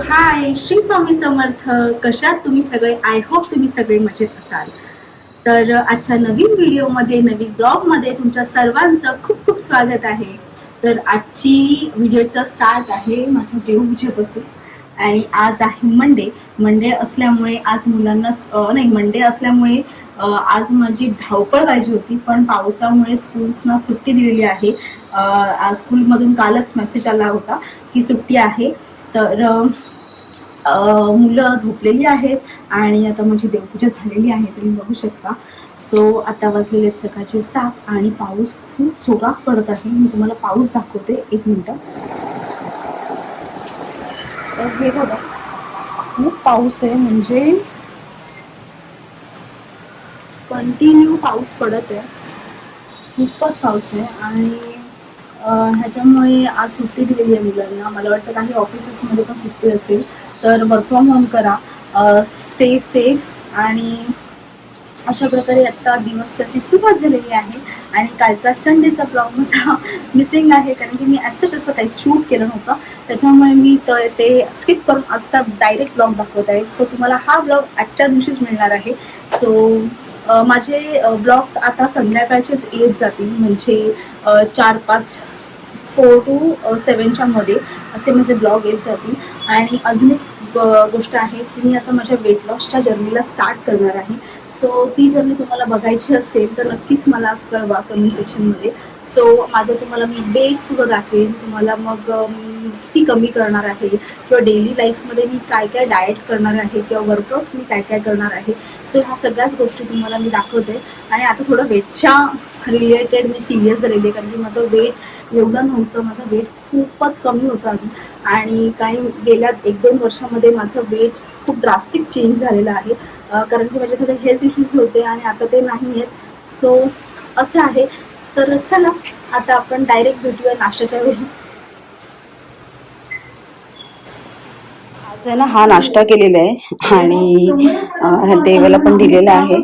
हाय, श्री स्वामी समर्थ. कशात तुम्ही सगळे? आय होप तुम्ही सगळे मजेत असाल. तर आजच्या नवीन व्हिडिओमध्ये, नवीन ब्लॉगमध्ये तुमच्या सर्वांचं खूप खूप स्वागत आहे. तर आजची व्हिडिओचा स्टार्ट आहे माझ्या देवपूजेपासून. आणि आज आहे मंडे असल्यामुळे आज मुलांना नाही, मंडे असल्यामुळे आज माझी धावपळ पाहिजे होती, पण पावसामुळे स्कूल्सना सुट्टी दिलेली आहे. स्कूलमधून कालच मेसेज आला होता की सुट्टी आहे. तर मुलं झोपलेली आहेत आणि आता माझी देवपूजा झालेली आहे, तुम्ही बघू शकता. सो आता वाजलेले आहेत सकाळचे 7 आणि पाऊस खूप जोरात पडत आहे. मी तुम्हाला पाऊस दाखवते, 1 मिनिट. तर हे बघा, खूप पाऊस आहे, म्हणजे कंटिन्यू पाऊस पडत आहे, खूपच पाऊस आहे. आणि ह्याच्यामुळे आज सुट्टी दिलेली आहे मुलांना. मला वाटतं काही ऑफिसेसमध्ये पण सुट्टी असेल, तर वर्क फ्रॉम होम करा, स्टे सेफ. आणि अशा प्रकारे आत्ता दिवसाची सुरुवात झालेली आहे. आणि कालचा संडेचा ब्लॉग माझा मिसिंग आहे, कारण की मी असं काही शूट केलं नव्हतं, त्याच्यामुळे मी ते स्किप करून आजचा डायरेक्ट ब्लॉग दाखवत आहे. सो तुम्हाला हा ब्लॉग आजच्या दिवशीच मिळणार आहे. सो माझे ब्लॉग्स आता संध्याकाळचेच येत जातील, म्हणजे 4-5 4 to 7च्या मध्ये असे माझे ब्लॉग येत जातील. आणि अजून एक गोष्ट आहे की मी आता माझ्या वेट लॉसच्या जर्नीला स्टार्ट करणार आहे. सो ती जर्नी तुम्हाला बघायची असेल तर नक्कीच मला कळवा कमेंट सेक्शनमध्ये. सो माझं तुम्हाला मी वेटसुद्धा दाखवेन तुम्हाला, मग मी किती कमी करणार आहे, किंवा डेली लाईफमध्ये मी काय काय डाएट करणार आहे, किंवा वर्कआउट मी काय काय करणार आहे. सो ह्या सगळ्याच गोष्टी तुम्हाला मी दाखवते. आणि आता थोडं वेटच्या रिलेटेड मी सिरियस झालेली आहे, कारण की माझं वेट एवढं नव्हतं, माझं वेट खूपच कमी होतं अजून. आणि काही गेल्या 1-2 वर्षामध्ये माझं वेट खूप ड्रास्टिक चेंज झालेलं आहे, कारण की माझे थोडे हेल्थ इश्यूज होते आणि आता ते नाही आहेत. सो असं आहे. तर चला आता आपण डायरेक्ट भेटूया नाश्त्याच्या वेळी. आज आहे ना, हा नाश्ता केलेला आहे आणि देवाला पण दिलेला आहे.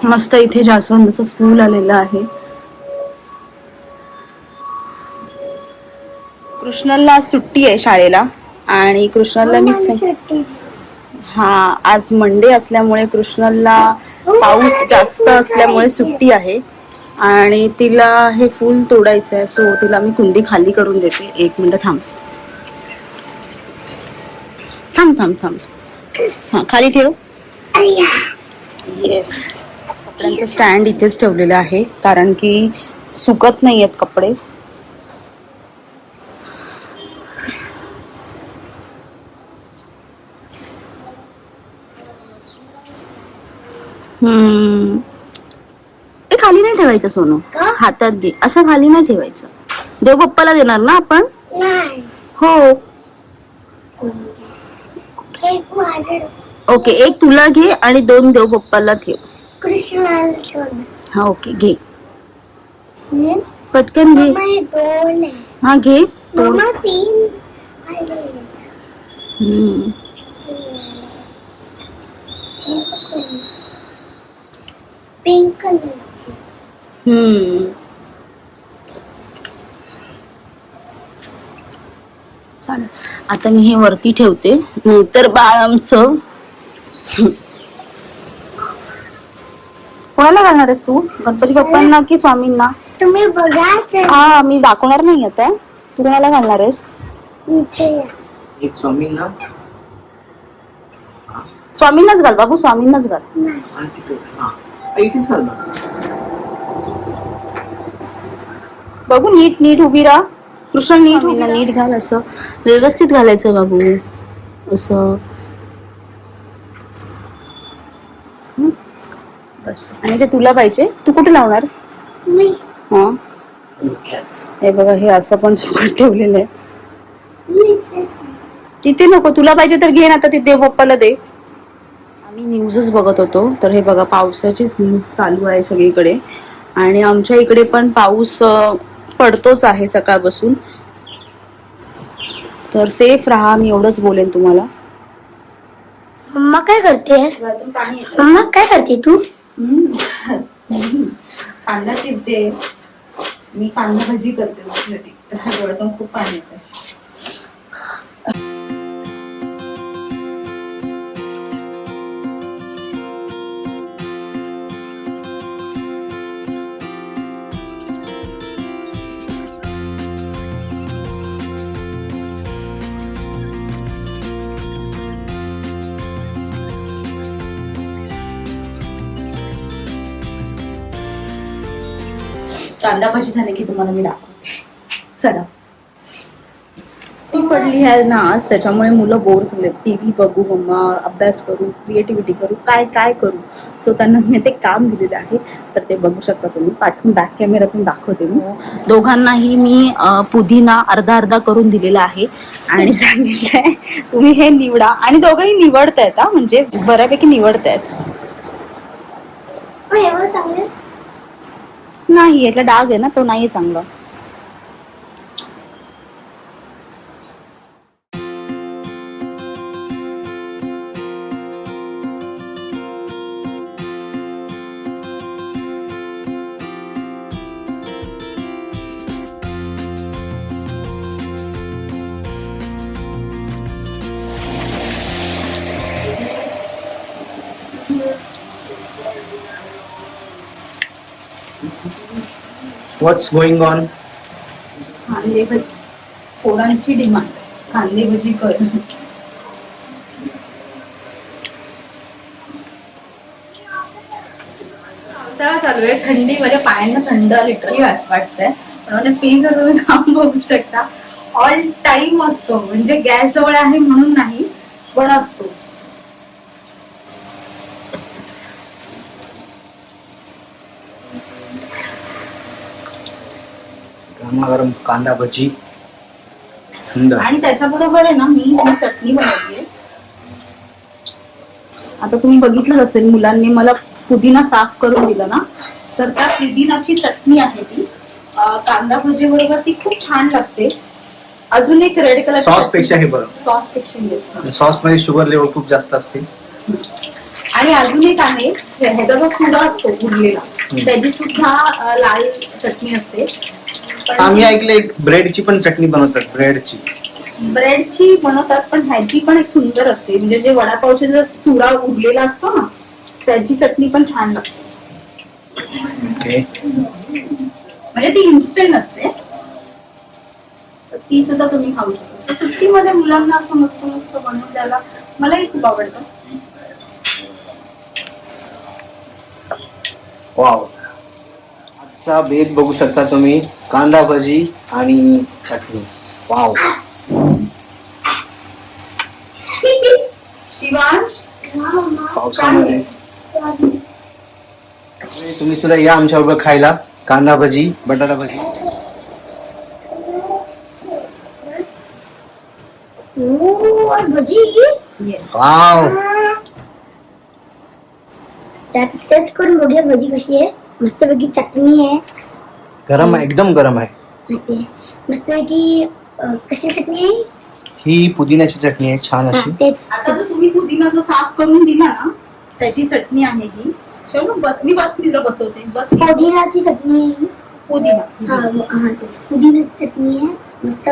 मस्त इथे जास्वंदाचं फूल आलेलं आहे. कृष्णाला आज सुट्टी आहे शाळेला, आणि कृष्णाला मी आज मंडे असल्यामुळे कृष्णाला पाऊस जास्त असल्यामुळे सुट्टी आहे आणि तिला हे फूल तोडायचं आहे. सो तिला मी कुंडी खाली करून देते. 1 मिनिट थांब थांब थांब थांब हा, खाली ठेव. येस, कपड्यांचं स्टँड इथेच ठेवलेलं आहे, कारण की सुकत नाही आहेत कपडे. खाली नाही ठेवायचं सोनू, हातात दे. असं खाली नाही ठेवायचं. देव बाप्पाला देणार ना आपण? हो. ओके, 1 तुला घे आणि 2 देव बाप्पाला ठेव. हा ओके, घे पटकन घे. हा घे. पिंक कलरची. चालेल, आता मी हे वरती ठेवते, नाहीतर बाळ आमचं. कोणाला घालणार आहेस तू? गणपती बाप्पांना की स्वामींना? तुम्ही बघा. हा, मी दाखवणार नाही आता. तू कोणाला घालणार आहेस? एक स्वामींना. स्वामींनाच घाल बाबू, स्वामींनाच घाल. बघू, नीट नीट उभी राहा. कृष्ण नीट उभी राहा. नीट घाल, असं व्यवस्थित घालायचं बाबू, असं. बस. आणि ते तुला पाहिजे, तू कुठे लावणार? हा, हे बघा, हे असं पण सुकट ठेवलेलं आहे. तिथे नको, तुला पाहिजे तर घे ना, आता ते देव बाप्पाला दे. आम्ही न्यूजच बघत होतो, तर हे बघा, पावसाचीच न्यूज चालू आहे सगळीकडे. आणि आमच्या इकडे पण पाऊस पडतोच आहे सकाळपासून. तर सेफ राहा, मी एवढंच बोलेन तुम्हाला. मम्मा काय करते? मम्मा काय करते तू? कांदा चिरते मी, कांदा भाजी करते दुसरी. डोळ्यातून खूप पाणी येते. कांदा भाजी झाली की तुम्हाला मी दाखवते. चला. ती पडली आहे ना आज, त्याच्यामुळे मुलं बोर झाले. टीव्ही बघू मम्मा, अभ्यास करू, क्रिएटिव्हिटी करू, काय काय करू. सो त्यांना मी ते काम दिलेलं आहे, तर ते बघू शकता तुम्ही. पाठवून बॅक कॅमेरातून दाखवते मी. दोघांनाही मी पुदिना अर्धा अर्धा करून दिलेला आहे आणि सांगितलंय तुम्ही हे निवडा. आणि दोघंही निवडतायत हा, म्हणजे बऱ्यापैकी निवडतायत. एवढं चांगलं नाही, यातला डाग आहे ना, तो नाही चांगला. What's going on? कांदे भजी, पोरांची डिमांड, कांदे भजी कर. पावसाळा चालू आहे, थंडी माझ्या पायांना थंड लिटरली वाटतंय. पण फ्रीज वर काम बघू शकता, ऑल टाइम असतो. म्हणजे गॅस जवळ आहे म्हणून नाही, पण असतो. गरमागरम कांदा भजी, सुंदर. आणि त्याच्याबरोबर आहे ना, मी ही चटणी बनवलीये. आता तुम्ही बघितलं असेल, मुलांनी मला पुदिना साफ करून दिला ना, तर त्या पुदिनाची चटणी आहे ती कांदा भजी बरोबर ती खूप छान लागते. अजून एक रेड कलर सॉस पेक्षा हे बरं. सॉस पेक्षा सॉस मध्ये शुगर लेवल खूप जास्त असते. आणि अजून एक आहे, ह्याचा जो खुडा असतो उरलेला, त्याची सुद्धा लाल चटणी असते. आम्ही ऐकले ब्रेडची पण चटणी बनवतात. ब्रेडची बनवतात, पण ह्याची पण एक सुंदर असते. म्हणजे जे वडापावचे जर चुरा उरलेला असतो ना, त्याची चटणी पण छान लागते. ओके. म्हणजे ती इन्स्टंट असते, तर ती सुद्धा तुम्ही खाऊ शकता. सुट्टीमध्ये मुलांना असं मस्त मस्त बनवून द्यायला मलाही खूप आवडतं. वाव, आजचा बेत बघू शकता तुम्ही. कांदा भजी आणि चटणी. वाव. शिवांश, पावसामध्ये तुम्ही सुद्धा या आमच्या बरोबर खायला कांदा भजी, बटाटा भजी. भजी येस. वाव. त्यात टेस्ट करून बघूया भजी कशी आहे. मस्तपैकी चटणी आहे. गरम आहे, एकदम गरम आहे. मस्तपैकी कशी चटणी आहे ही पुदिन्याची चटणी आहे, छान अशी. तेच. आता जर तुम्ही पुदिना जो साफ करून दिला ना, त्याची चटणी आहे ही. चलो बस, मी तुला बसवते. बस. पुदिनाची चटणी आहे. पुदिना. हा तेच पुदिनाची चटणी आहे. मस्त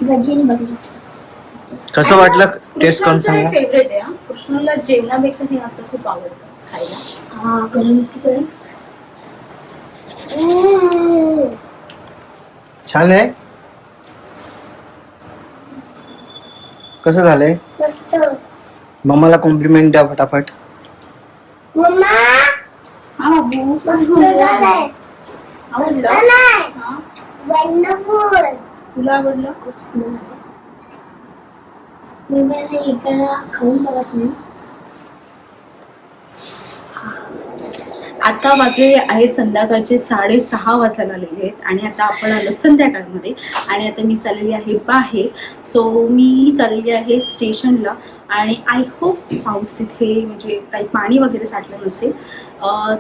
भजी आणि बटाट्याची. कसं वाटलं टेस्ट करून सांगा. फेवरेट आहे. कृष्णाला जेवणापेक्षा हे असं खूप आवडतं खायला. हा गरम तिखट. छान आहे. कसं झालंय? मस्त. मम्माला कॉम्प्लिमेंट द्या फटाफट. मम्मा हा बाबू, मस्त झालंय. आवडलं? हा? वंडरफुल. तुला आवडलं? मी मला एकाला खाऊन बघा तुम्ही. आता वाजले आहेत संध्याकाळचे 6:30 वाजायला आलेले आहेत. आणि आता आपण आलो संध्याकाळमध्ये. आणि आता मी चाललेली आहे बाहेर. सो मी चाललेली आहे स्टेशनला. आणि आय होप पाऊस तिथे म्हणजे काही पाणी वगैरे साठलं नसेल.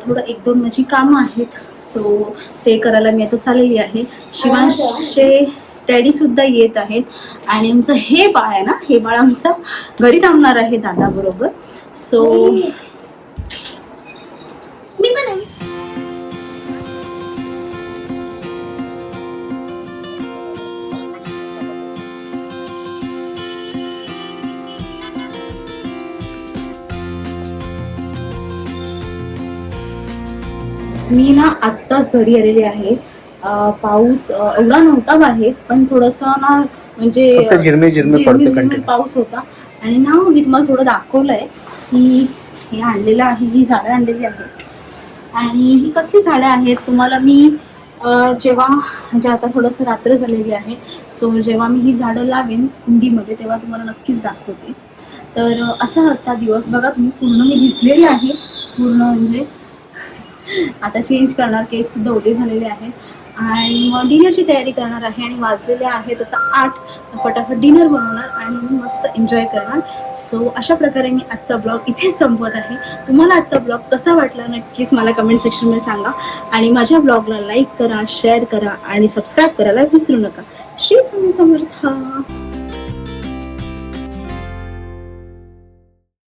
थोडं 1-2 माझी कामं आहेत, सो ते करायला मी आता चाललेली आहे. शिवांशचे डॅडी सुद्धा येत आहेत. आणि आमचं हे बाळ आहे ना, हे बाळ आमचं घरी थांबणार आहे दादाबरोबर. सो मी पण आहे. मी ना आत्ताच घरी आलेली आहे. पाऊस एवढा नव्हता बाहेर, पण थोडासा ना म्हणजे फक्त झिरमिर झिरमिर पडतो झिरमिर continue. पाऊस होता. आणि ना मी तुम्हाला थोडं दाखवलंय की हे आणलेलं आहे, ही झाडं आणलेली आहेत. आणि ही कसली झाडं आहेत तुम्हाला मी जेव्हा म्हणजे आता थोडंसं रात्र झालेली आहे, सो जेव्हा मी ही झाडं लावेन कुंडीमध्ये तेव्हा तुम्हाला नक्कीच दाखवते. तर असा होता दिवस. बघा तुम्ही, पूर्ण मी भिजलेली आहे पूर्ण, म्हणजे आता चेंज करणार, केस सुद्धा ओले झालेले आहेत. आणि मग डिनरची तयारी करणार आहे. आणि वाजलेले आहेत आता 8. फटाफट डिनर बनवणार आणि मी मस्त एन्जॉय करणार. सो अशा प्रकारे मी आजचा ब्लॉग इथे संपवत आहे. तुम्हाला आजचा ब्लॉग कसा वाटला नक्कीच मला कमेंट सेक्शनमध्ये सांगा. आणि माझ्या ब्लॉगला लाईक करा, शेअर करा आणि सबस्क्राईब करायला विसरू नका. श्री स्वामी समर्थ.